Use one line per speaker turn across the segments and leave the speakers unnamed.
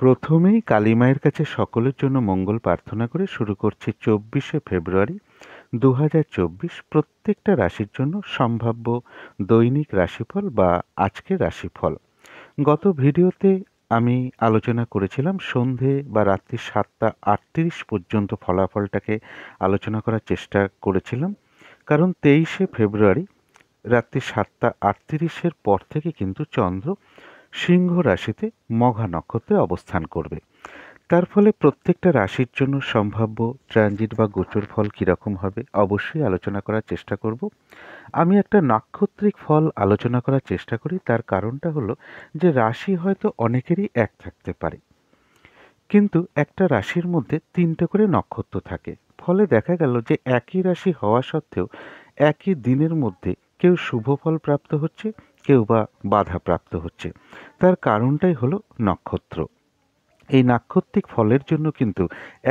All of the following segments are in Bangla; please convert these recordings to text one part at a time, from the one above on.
প্রথমেই কালী মায়ের কাছে সকলের জন্য মঙ্গল প্রার্থনা করে শুরু করছি 24শে ফেব্রুয়ারি 2024 প্রত্যেকটা রাশির জন্য সম্ভাব্য দৈনিক রাশিফল বা আজকের রাশিফল। গত ভিডিওতে আমি আলোচনা করেছিলাম সন্ধে বা রাত্রি 7টা 38 পর্যন্ত ফলাফলটাকে আলোচনা করার চেষ্টা করেছিলাম, কারণ 23শে ফেব্রুয়ারি রাত্রি 7টা 38-এর পর থেকে কিন্তু চন্দ্র সিংহ রাশিতে মঘা নক্ষত্রে অবস্থান করবে। তার ফলে প্রত্যেকটা রাশির জন্য সম্ভাব্য ট্রানজিট বা গোচর ফল কীরকম হবে অবশ্যই আলোচনা করার চেষ্টা করব। আমি একটা নাক্ষত্রিক ফল আলোচনা করার চেষ্টা করি, তার কারণটা হলো যে রাশি হয়তো অনেকেরই এক থাকতে পারে, কিন্তু একটা রাশির মধ্যে 3টে করে নক্ষত্র থাকে। ফলে দেখা গেল যে একই রাশি হওয়া সত্ত্বেও একই দিনের মধ্যে কেউ শুভ ফল প্রাপ্ত হচ্ছে, কেউ বা বাধা প্রাপ্ত হচ্ছে। তার কারণটাই হলো নক্ষত্র। এই নাক্ষত্রিক ফলের জন্য কিন্তু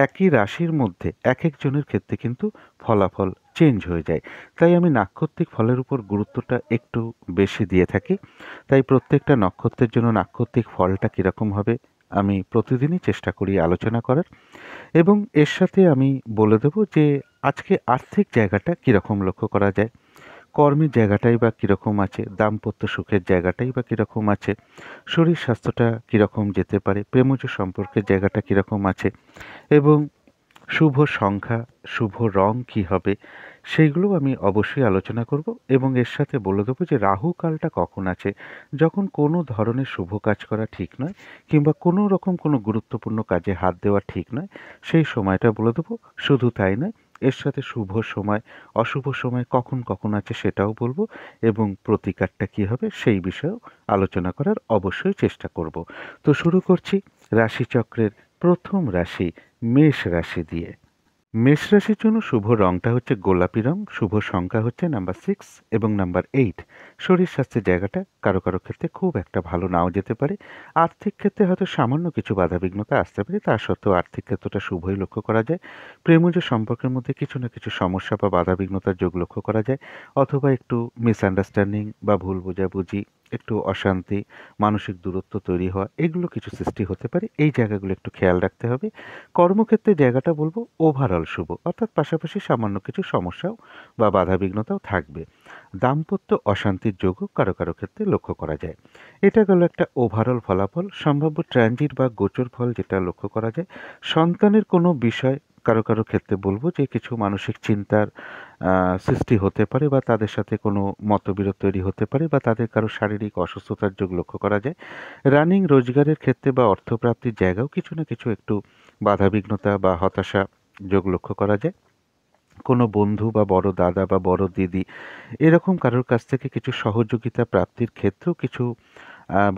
একই রাশির মধ্যে এক একজনের ক্ষেত্রে কিন্তু ফলাফল চেঞ্জ হয়ে যায়। তাই আমি নাক্ষত্রিক ফলের উপর গুরুত্বটা একটু বেশি দিয়ে থাকি। তাই প্রত্যেকটা নক্ষত্রের জন্য নাক্ষত্রিক ফলটা কীরকম হবে আমি প্রতিদিনই চেষ্টা করি আলোচনা করার, এবং এর সাথে আমি বলে দেব যে আজকে আর্থিক জায়গাটা কীরকম লক্ষ্য করা যায়, কর্মের জায়গাটাই বা কীরকম আছে, দাম্পত্য সুখের জায়গাটাই বা কীরকম আছে, শরীর স্বাস্থ্যটা কীরকম যেতে পারে, প্রেমজ সম্পর্কের জায়গাটা কীরকম আছে, এবং শুভ সংখ্যা, শুভ রং কী হবে, সেইগুলো আমি অবশ্যই আলোচনা করব। এবং এর সাথে বলে দেবো যে রাহু কালটা কখন আছে, যখন কোনো ধরনের শুভ কাজ করা ঠিক নয় কিংবা কোনো রকম কোনো গুরুত্বপূর্ণ কাজে হাত দেওয়া ঠিক নয়, সেই সময়টা বলে দেবো। শুধু তাই নয়, এর সাথে শুভ সময়, অশুভ সময় কখন কখন আছে সেটাও বলবো, এবং প্রতিকারটা কী হবে সেই বিষয়েও আলোচনা করার অবশ্যই চেষ্টা করব। তো শুরু করছি রাশিচক্রের প্রথম রাশি মেষ রাশি দিয়ে। মেষ রাশির জন্য শুভ রংটা হচ্ছে গোলাপি রং, শুভ সংখ্যা হচ্ছে নাম্বার 6 এবং নাম্বার 8। শরীর স্বাস্থ্যের জায়গাটা কারো কারো ক্ষেত্রে খুব একটা ভালো নাও যেতে পারে। আর্থিক ক্ষেত্রে হয়তো সামান্য কিছু বাধাবিঘ্নতা আসতে পারে, তা সত্ত্বেও আর্থিক ক্ষেত্রটা শুভই লক্ষ্য করা যায়। প্রেমজ সম্পর্কের মধ্যে কিছু না কিছু সমস্যা বা বাধাবিঘ্নতার যোগ লক্ষ্য করা যায়, অথবা একটু মিসআন্ডারস্ট্যান্ডিং বা ভুল বোঝাবুঝি, একটু অশান্তি, মানসিক দূরত্ব তৈরি হওয়া, এগুলো কিছু সৃষ্টি হতে পারে। এই জায়গাগুলো একটু খেয়াল রাখতে হবে। কর্মক্ষেত্রে জায়গাটা বলবো ওভারঅল শুভ, অর্থাৎ পাশাপাশি সামান্য কিছু সমস্যাও বা বাধাবিঘ্নতাও থাকবে। দাম্পত্য অশান্তির যোগও কারো কারো ক্ষেত্রে লক্ষ্য করা যায়। এটা গেল একটা ওভারঅল ফলাফল। সম্ভাব্য ট্রানজিট বা গোচর ফল যেটা লক্ষ্য করা যায়, সন্তানের কোনো বিষয় কারো কারো ক্ষেত্রে বলবো যে কিছু মানসিক চিন্তার সৃষ্টি হতে পারে, বা তাদের সাথে কোনো মতবিরোধ তৈরি হতে পারে, বা তাদের কারো শারীরিক অসুস্থতার যোগ লক্ষ্য করা যায়। রানিং রোজগারের ক্ষেত্রে বা অর্থপ্রাপ্তির জায়গাও কিছু না কিছু একটু বাধাবিঘ্নতা বা হতাশা যোগ লক্ষ্য করা যায়। কোনো বন্ধু বা বড় দাদা বা বড় দিদি এরকম কারোর কাছ থেকে কিছু সহযোগিতা প্রাপ্তির ক্ষেত্রেও কিছু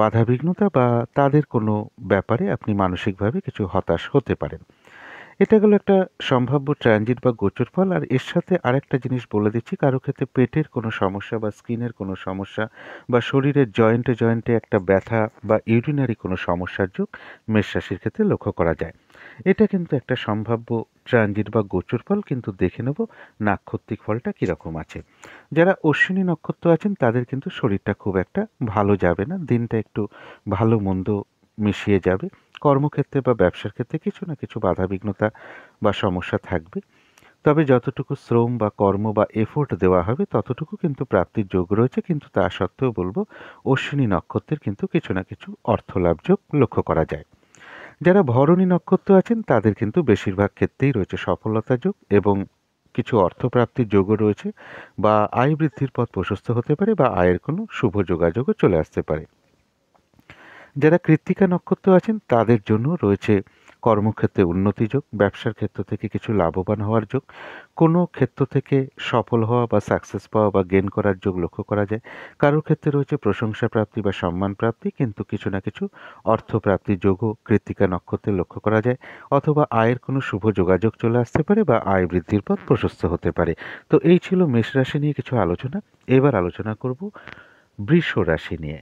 বাধাবিঘ্নতা বা তাদের কোনো ব্যাপারে আপনি মানসিকভাবে কিছু হতাশ হতে পারেন। এটা গেল একটা সম্ভাব্য ট্রানজিট বা গোচর ফল। আর এর সাথে আরেকটা জিনিস বলে দিচ্ছি, কারো ক্ষেত্রে পেটের কোনো সমস্যা বা স্কিনের কোনো সমস্যা বা শরীরের জয়েন্টে জয়েন্টে একটা ব্যথা বা ইউরিনারি কোনো সমস্যার যোগ মেষ রাশির ক্ষেত্রে লক্ষ্য করা যায়। এটা কিন্তু একটা সম্ভাব্য ট্রানজিট বা গোচর ফল, কিন্তু দেখে নেব নাক্ষত্রিক ফলটা কীরকম আছে। যারা অশ্বিনী নক্ষত্র আছেন তাদের কিন্তু শরীরটা খুব একটা ভালো যাবে না, দিনটা একটু ভালো মন্দ মিশিয়ে যাবে। কর্মক্ষেত্রে বা ব্যবসার ক্ষেত্রে কিছু না কিছু বাধাবিঘ্নতা বা সমস্যা থাকবে, তবে যতটুকু শ্রম বা কর্ম বা এফোর্ট দেওয়া হবে ততটুকু কিন্তু প্রাপ্তির যোগ রয়েছে। কিন্তু তা সত্ত্বেও বলবো অশ্বিনী নক্ষত্রের কিন্তু কিছু না কিছু অর্থলাভ যোগ লক্ষ্য করা যায়। যারা ভরণী নক্ষত্র আছেন তাদের কিন্তু বেশিরভাগ ক্ষেত্রেই রয়েছে সফলতা যোগ, এবং কিছু অর্থপ্রাপ্তির যোগও রয়েছে, বা আয় বৃদ্ধির পথ প্রশস্ত হতে পারে, বা আয়ের কোনো শুভ যোগাযোগও চলে আসতে পারে। যারা কৃত্তিকা নক্ষত্র আছেন তাদের জন্য রয়েছে কর্মক্ষেত্রে উন্নতি যোগ, ব্যবসার ক্ষেত্র থেকে কিছু লাভবান হওয়ার যোগ, কোনো ক্ষেত্র থেকে সফল হওয়া বা সাকসেস পাওয়া বা গেন করার যোগ লক্ষ্য করা যায়। কারোর ক্ষেত্রে রয়েছে প্রশংসা প্রাপ্তি বা সম্মান প্রাপ্তি, কিন্তু কিছু না কিছু অর্থপ্রাপ্তির যোগও কৃত্তিকা নক্ষত্রে লক্ষ্য করা যায়, অথবা আয়ের কোনো শুভ যোগাযোগ চলে আসতে পারে, বা আয় বৃদ্ধির পথ প্রশস্ত হতে পারে। তো এই ছিল মেষ রাশি নিয়ে কিছু আলোচনা। এবার আলোচনা করব বৃষ রাশি নিয়ে।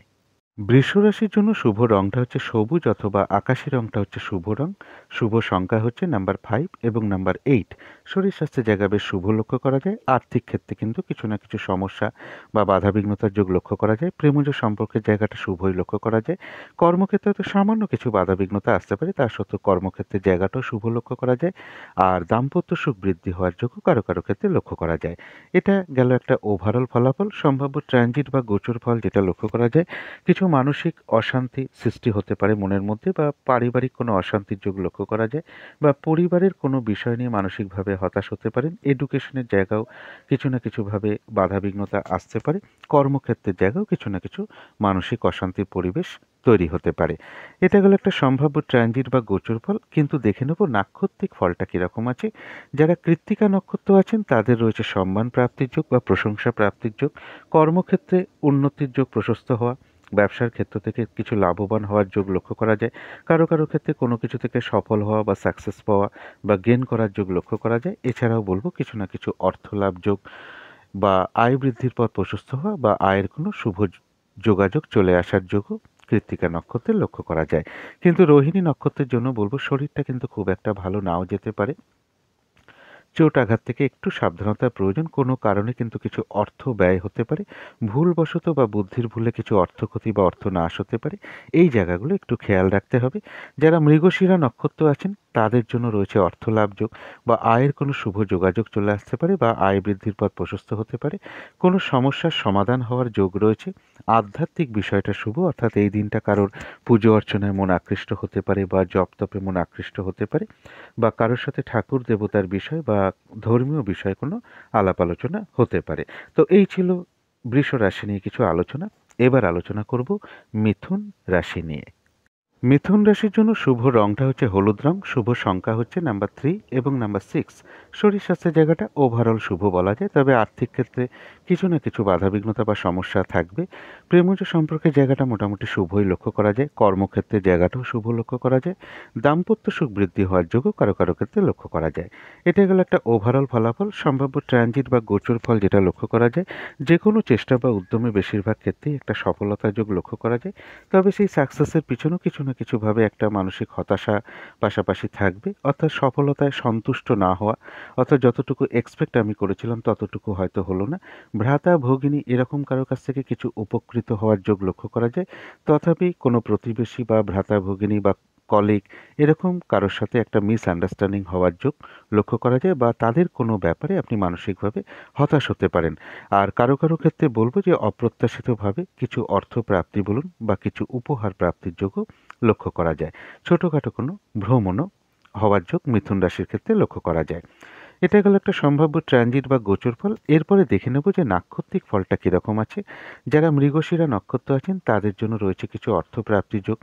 বৃষ রাশির জন্য শুভ রংটা হচ্ছে সবুজ অথবা আকাশি রংটা হচ্ছে শুভ রং। শুভ সংখ্যা হচ্ছে নাম্বার 5 এবং নাম্বার 8। শরীর স্বাস্থ্যের জায়গা বেশ শুভ লক্ষ্য করা যায়। আর্থিক ক্ষেত্রে কিন্তু কিছু না কিছু সমস্যা বা বাধাবিঘ্নতার যোগ লক্ষ্য করা যায়। প্রেমজ সম্পর্কের জায়গাটা শুভই লক্ষ্য করা যায়। কর্মক্ষেত্রে তো সামান্য কিছু বাধাবিঘ্নতা আসতে পারে, তার সত্ত্বেও কর্মক্ষেত্রের জায়গাটাও শুভ লক্ষ্য করা যায়। আর দাম্পত্য সুখ বৃদ্ধি হওয়ার যোগ্য কারো কারো ক্ষেত্রে লক্ষ্য করা যায়। এটা গেল একটা ওভারঅল ফলাফল। সম্ভাব্য ট্রানজিট বা গোচর ফল যেটা লক্ষ্য করা যায়, কিছু মানসিক অশান্তি সৃষ্টি হতে পারে মনের মধ্যে, বা পারিবারিক কোনো অশান্তির যোগ লক্ষ্য করা যায়, বা পরিবারের কোনো বিষয় নিয়ে মানসিকভাবে হতাশ হতে পারেন। এডুকেশনের জায়গাও কিছু না কিছুভাবে বাধাবিঘ্নতা আসতে পারে। কর্মক্ষেত্রের জায়গাও কিছু না কিছু মানসিক অশান্তির পরিবেশ তৈরি হতে পারে। এটা গেল একটা সম্ভাব্য ট্রানজিট বা গোচর ফল। কিন্তু দেখে নেব নাক্ষত্রিক ফলটা কীরকম আছে। যারা কৃত্তিকা নক্ষত্র আছেন তাদের রয়েছে সম্মান প্রাপ্তির যোগ বা প্রশংসা প্রাপ্তির যোগ। কর্মক্ষেত্রে উন্নতির যোগ প্রশস্ত হওয়া, ব্যবসার ক্ষেত্র থেকে কিছু লাভবান হওয়ার যোগ লক্ষ্য করা যায়। কারো কারো ক্ষেত্রে কোনো কিছু থেকে সফল হওয়া বা সাকসেস পাওয়া বা গেন করার যোগ লক্ষ্য করা যায়। এছাড়াও বলবো কিছু না কিছু অর্থ লাভ যোগ বা আয় বৃদ্ধির পথ প্রশস্ত হওয়া বা আয়ের কোনো শুভ যোগাযোগ চলে আসার যোগও কৃত্তিকা নক্ষত্রে লক্ষ্য করা যায়। কিন্তু রোহিণী নক্ষত্রের জন্য বলবো শরীরটা কিন্তু খুব একটা ভালো নাও যেতে পারে। চোট আঘাত থেকে একটু সাবধানতার প্রয়োজন। কোনো কারণে কিন্তু কিছু অর্থ ব্যয় হতে পারে। ভুলবশত বা বুদ্ধির ভুলে কিছু অর্থক্ষতি বা অর্থ নাশ হতে পারে। এই জায়গাগুলো একটু খেয়াল রাখতে হবে। যারা মৃগশিরা নক্ষত্র আছেন তাদের জন্য রয়েছে অর্থ লাভ যোগ বা আয়ের কোনো শুভ যোগাযোগ চলে আসতে পারে বা আয় বৃদ্ধির পথ প্রশস্ত হতে পারে। কোনো সমস্যার সমাধান হওয়ার যোগ রয়েছে। আধ্যাত্মিক বিষয়টা শুভ, অর্থাৎ এই দিনটা কারোর পুজো অর্চনায় মন আকৃষ্ট হতে পারে বা জপ তপে মন আকৃষ্ট হতে পারে, বা কারোর সাথে ঠাকুর দেবতার বিষয় বা ধর্মীয় বিষয়ে কোনো আলাপ আলোচনা হতে পারে। তো এই ছিল বৃষ রাশি নিয়ে কিছু আলোচনা। এবার আলোচনা করব মিথুন রাশি নিয়ে। মিথুন রাশির জন্য শুভ রংটা হচ্ছে হলুদ রং। শুভ সংখ্যা হচ্ছে নাম্বার 3 এবং নাম্বার 6। শরীর স্বাস্থ্যের জায়গাটা ওভারঅল শুভ বলা যায়, তবে আর্থিক ক্ষেত্রে কিছু না কিছু বাধাবিঘ্নতা বা সমস্যা থাকবে। প্রেমজ সম্পর্কের জায়গাটা মোটামুটি শুভই লক্ষ্য করা যায়। কর্মক্ষেত্রের জায়গাটাও শুভ লক্ষ্য করা যায়। দাম্পত্য সুখ বৃদ্ধি হওয়ার যোগও কারো কারো ক্ষেত্রে লক্ষ্য করা যায়। এটা গেল একটা ওভারঅল ফলাফল। সম্ভাব্য ট্রানজিট বা গোচর ফল যেটা লক্ষ্য করা যায়, যে কোনো চেষ্টা বা উদ্যমে বেশিরভাগ ক্ষেত্রেই একটা সফলতার যোগ লক্ষ্য করা যায়। তবে সেই সাকসেসের পিছনেও কিছু না কিছুভাবে একটা মানসিক হতাশা পাশাপাশি থাকবে, অর্থাৎ সফলতায় সন্তুষ্ট না হওয়া, অর্থাৎ যতটুকু এক্সপেক্ট আমি করেছিলাম ততটুকু হয়তো হলো না। ভ্রাতা ভগিনী এরকম কারো কাছ থেকে কিছু উপকৃত হওয়ার যোগ লক্ষ্য করা যায়। তথাপি কোনো প্রতিবেশী বা ভ্রাতা ভগিনী বা কলিগ এরকম কারোর সাথে একটা মিসআন্ডারস্ট্যান্ডিং হওয়ার যোগ লক্ষ্য করা যায়, বা তাদের কোনো ব্যাপারে আপনি মানসিকভাবে হতাশ হতে পারেন। আর কারো কারো ক্ষেত্রে বলবো যে অপ্রত্যাশিতভাবে কিছু অর্থ প্রাপ্তি বলুন বা কিছু উপহার প্রাপ্তির যোগও লক্ষ্য করা যায়। ছোটোখাটো কোনো ভ্রমণও হওয়ার যোগ মিথুন রাশির ক্ষেত্রে লক্ষ্য করা যায়। এটা গেল একটা সম্ভাব্য ট্রানজিট বা গোচর ফল। এরপরে দেখে নেব যে নাক্ষত্রিক ফলটা কীরকম আছে। যারা মৃগশিরা নক্ষত্র আছেন তাদের জন্য রয়েছে কিছু অর্থ প্রাপ্তির যোগ।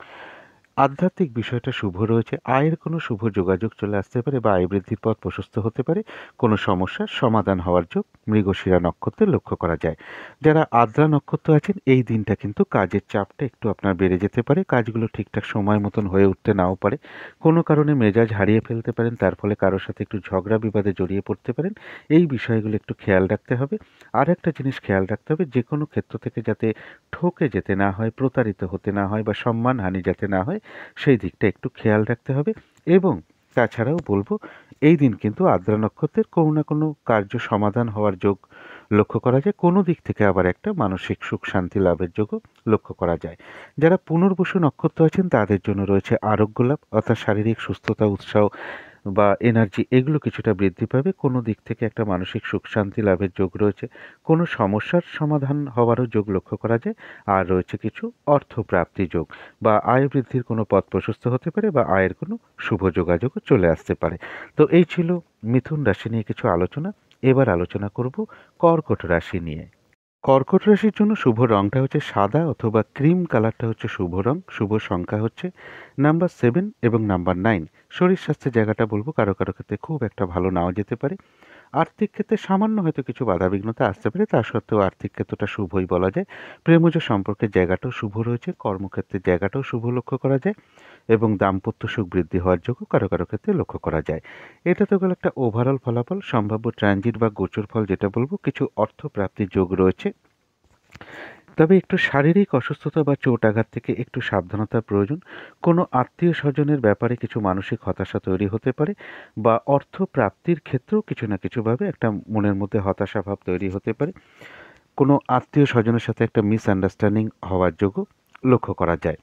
আধ্যাত্মিক বিষয়টা শুভ রয়েছে। আয়ের কোনো শুভ যোগাযোগ চলে আসতে পারে বা আয় বৃদ্ধির পথ প্রশস্ত হতে পারে। কোনো সমস্যার সমাধান হওয়ার যোগ মৃগশিরা নক্ষত্রে লক্ষ্য করা যায়। যারা আদ্রা নক্ষত্র আছেন এই দিনটা কিন্তু কাজের চাপটা একটু আপনার বেড়ে যেতে পারে। কাজগুলো ঠিকঠাক সময় মতন হয়ে উঠতে নাও পারে। কোনো কারণে মেজাজ হারিয়ে ফেলতে পারেন, তার ফলে কারোর সাথে একটু ঝগড়া বিবাদে জড়িয়ে পড়তে পারেন। এই বিষয়গুলো একটু খেয়াল রাখতে হবে। আর একটা জিনিস খেয়াল রাখতে হবে, যে কোনো ক্ষেত্র থেকে যাতে ঠকে যেতে না হয়, প্রতারিত হতে না হয় বা সম্মানহানি যাতে না হয়, সেই দিকটা একটু খেয়াল রাখতে হবে। এবং তাছাড়াও বলবো এই দিন কিন্তু আদ্রা নক্ষত্রের কোনো না কোনো কার্য সমাধান হওয়ার যোগ লক্ষ্য করা যায়। কোনো দিক থেকে আবার একটা মানসিক সুখ শান্তি লাভের যোগও লক্ষ্য করা যায়। যারা পুনর্বসু নক্ষত্র আছেন তাদের জন্য রয়েছে আরোগ্য লাভ, অর্থাৎ শারীরিক সুস্থতা, উৎসাহ বা এনার্জি এগুলো কিছুটা বৃদ্ধি পাবে। কোনো দিক থেকে একটা মানসিক সুখ শান্তি লাভের যোগ রয়েছে। কোনো সমস্যার সমাধান হওয়ারও যোগ লক্ষ্য করা যায়। আর রয়েছে কিছু অর্থ প্রাপ্তি যোগ বা আয় বৃদ্ধির কোনো পথ প্রশস্ত হতে পারে বা আয়ের কোনো শুভ যোগাযোগও চলে আসতে পারে। তো এই ছিল মিথুন রাশি নিয়ে কিছু আলোচনা। এবার আলোচনা করব কর্কট রাশি নিয়ে। কর্কট রাশির জন্য শুভ রংটা হচ্ছে সাদা অথবা ক্রিম কালারটা হচ্ছে শুভ রং। শুভ সংখ্যা হচ্ছে নাম্বার 7 এবং নাম্বার 9। শরীর স্বাস্থ্যের জায়গাটা বলবো কারো কারো ক্ষেত্রে খুব একটা ভালো নাও যেতে পারে। আর্থিক ক্ষেত্রে সামান্য হয়তো কিছু বাধাবিঘ্নতা আসতে পারে, তা সত্ত্বেও আর্থিক ক্ষেত্রটা শুভই বলা যায়। প্রেমজ সম্পর্কের জায়গাটাও শুভ রয়েছে। কর্মক্ষেত্রের জায়গাটাও শুভ লক্ষ্য করা যায় এবং দাম্পত্য সুখ বৃদ্ধি হওয়ার যোগও কারো কারো ক্ষেত্রে লক্ষ্য করা যায়। এটা তো গেল একটা ওভারঅল ফলাফল। সম্ভাব্য ট্রানজিট বা গোচর ফল যেটা বলবো, কিছু অর্থ প্রাপ্তির যোগ রয়েছে। তবে একটু শারীরিক অসুস্থতা বা চোট আঘাত থেকে একটু সাবধানতার প্রয়োজন। কোনো আত্মীয় স্বজনের ব্যাপারে কিছু মানসিক হতাশা তৈরি হতে পারে, বা অর্থ প্রাপ্তির ক্ষেত্রেও কিছু না কিছুভাবে একটা মনের মধ্যে হতাশা ভাব তৈরি হতে পারে। কোনো আত্মীয় স্বজনের সাথে একটা মিসআন্ডারস্ট্যান্ডিং হওয়ার যোগও লক্ষ্য করা যায়।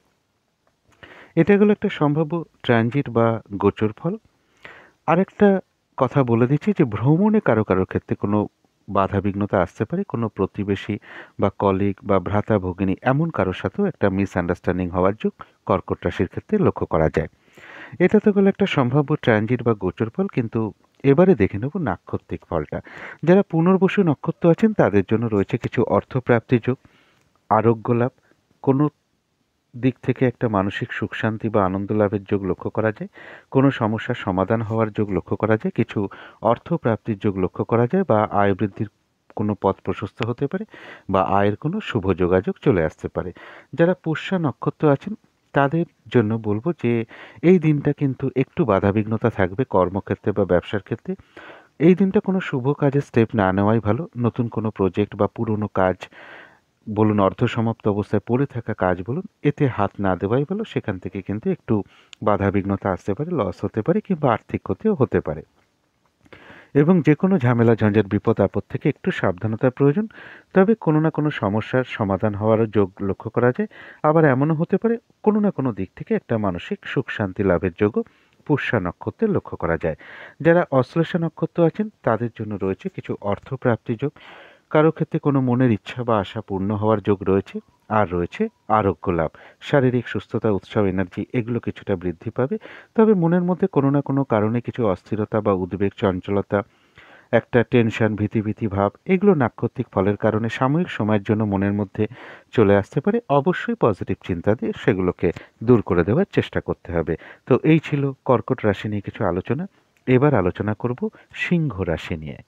এটা গেল একটা সম্ভাব্য ট্রানজিট বা গোচর ফল। আরেকটা কথা বলে দিচ্ছি যে ভ্রমণে কারো কারো ক্ষেত্রে কোনো বাধাবিঘ্নতা আসতে পারে, কোনো প্রতিবেশী বা কলিগ বা ভ্রাতা ভগিনী এমন কারোর সাথেও একটা মিসআন্ডারস্ট্যান্ডিং হওয়ার যোগ কর্কট রাশির ক্ষেত্রে লক্ষ্য করা যায়। এটা তো গেল একটা সম্ভাব্য ট্রানজিট বা গোচর ফল, কিন্তু এবারে দেখে নেব নাক্ষত্রিক ফলটা। যারা পুনর্বসু নক্ষত্র আছেন তাদের জন্য রয়েছে কিছু অর্থপ্রাপ্তি যোগ, আরোগ্য লাভ, কোনো দিক থেকে একটা মানসিক সুখ শান্তি বা আনন্দ লাভের যোগ লক্ষ্য করা যায়, কোনো সমস্যার সমাধান হওয়ার যোগ লক্ষ্য করা যায়, কিছু অর্থ প্রাপ্তির যোগ লক্ষ্য করা যায়, বা আয় বৃদ্ধির কোনো পথ প্রশস্ত হতে পারে, বা আয়ের কোনো শুভ যোগাযোগ চলে আসতে পারে। যারা পুষ্যা নক্ষত্র আছেন তাদের জন্য বলবো যে এই দিনটা কিন্তু একটু বাধাবিঘ্নতা থাকবে কর্মক্ষেত্রে বা ব্যবসার ক্ষেত্রে। এই দিনটা কোনো শুভ কাজে স্টেপ না নেওয়াই ভালো। নতুন কোনো প্রজেক্ট বা পুরনো কাজ বলুন, অর্ধসমাপ্ত অবস্থায় পড়ে থাকা কাজ বলুন, এতে হাত না দেওয়াই ভালো। সেখান থেকে কিন্তু একটু বাধাবিঘ্নতা আসতে পারে, লস হতে পারে, কিংবা আর্থিক ক্ষতিও হতে পারে। এবং যে কোনো ঝামেলা ঝঞ্ঝাট বিপদ আপদ থেকে একটু সাবধানতার প্রয়োজন। তবে কোনো না কোনো সমস্যার সমাধান হওয়ারও যোগ লক্ষ্য করা যায়। আবার এমনও হতে পারে কোনো না কোনো দিক থেকে একটা মানসিক সুখ শান্তি লাভের যোগও পুষ্যা নক্ষত্রে লক্ষ্য করা যায়। যারা অশ্লেষা নক্ষত্র আছেন তাদের জন্য রয়েছে কিছু অর্থপ্রাপ্তি যোগ, কারো ক্ষেত্রে কোনো মনের ইচ্ছা বা আশা পূর্ণ হওয়ার যোগ রয়েছে, আর রয়েছে আরোগ্য লাভ। শারীরিক সুস্থতা, উৎসাহ, এনার্জি এগুলো কিছুটা বৃদ্ধি পাবে। তবে মনের মধ্যে কোনো না কোনো কারণে কিছু অস্থিরতা বা উদ্বেগ, চঞ্চলতা, একটা টেনশন, ভীতি ভাব এগুলো নাক্ষত্রিক ফলের কারণে সাময়িক সময়ের জন্য মনের মধ্যে চলে আসতে পারে। অবশ্যই পজিটিভ চিন্তা দিয়ে সেগুলোকে দূর করে দেওয়ার চেষ্টা করতে হবে। তো এই ছিল কর্কট রাশি নিয়ে কিছু আলোচনা। এবার আলোচনা করব সিংহ রাশি নিয়ে।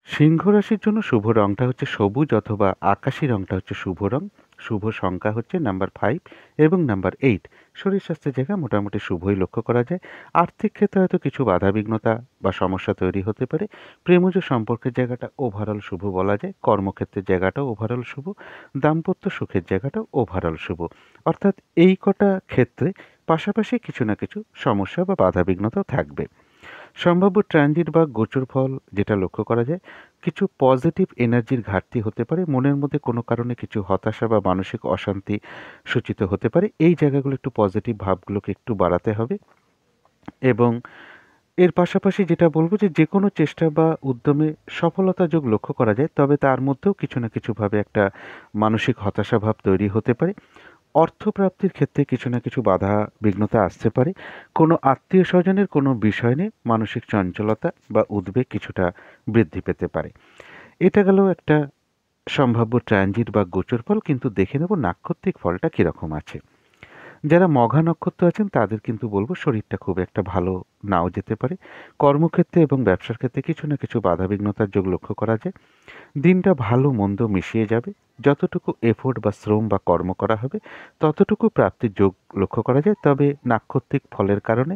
সিংহ রাশির জন্য শুভ রংটা হচ্ছে সবুজ অথবা আকাশি রংটা হচ্ছে শুভ রং। শুভ সংখ্যা হচ্ছে নাম্বার 5 এবং নাম্বার 8। শরীর স্বাস্থ্যের জায়গা মোটামুটি শুভই লক্ষ্য করা যায়। আর্থিক ক্ষেত্রে হয়তো কিছু বাধাবিঘ্নতা বা সমস্যা তৈরি হতে পারে। প্রেমজ সম্পর্কের জায়গাটা ওভারঅল শুভ বলা যায়। কর্মক্ষেত্রের জায়গাটাও ওভারঅল শুভ। দাম্পত্য সুখের জায়গাটাও ওভারঅল শুভ। অর্থাৎ এই কটা ক্ষেত্রে পাশাপাশি কিছু না কিছু সমস্যা বা বাধাবিঘ্নতাও থাকবে। সম্ভাব্য ট্রানজিট বা গোচর ফল যেটা লক্ষ্য করা যায়, কিছু পজিটিভ এনার্জির ঘাটতি হতে পারে। মনের মধ্যে কোনো কারণে কিছু হতাশা বা মানসিক অশান্তি সূচিত হতে পারে। এই জায়গাগুলো একটু পজিটিভ ভাবগুলোকে একটু বাড়াতে হবে। এবং এর পাশাপাশি যেটা বলব যে যেকোনো চেষ্টা বা উদ্যমে সফলতা যোগ লক্ষ্য করা যায়, তবে তার মধ্যেও কিছু না কিছুভাবে একটা মানসিক হতাশা ভাব তৈরি হতে পারে। অর্থপ্রাপ্তির ক্ষেত্রে কিছু না কিছু বাধা বিঘ্নতা আসতে পারে। কোনো আত্মীয় স্বজনের কোনো বিষয় নিয়ে মানসিক চঞ্চলতা বা উদ্বেগ কিছুটা বৃদ্ধি পেতে পারে। এটা গেল একটা সম্ভাব্য ট্রানজিট বা গোচর ফল, কিন্তু দেখে নেব নাক্ষত্রিক ফলটা কীরকম আছে। যারা মঘা নক্ষত্র আছেন তাদের কিন্তু বলবো শরীরটা খুব একটা ভালো নাও যেতে পারে। কর্মক্ষেত্রে এবং ব্যবসার ক্ষেত্রে কিছু না কিছু বাধাবিঘ্নতার যোগ লক্ষ্য করা যায়। দিনটা ভালো মন্দ মিশিয়ে যাবে। যতটুকু এফোর্ট বা শ্রম বা কর্ম করা হবে ততটুকু প্রাপ্তির যোগ লক্ষ্য করা যায়। তবে নাক্ষত্রিক ফলের কারণে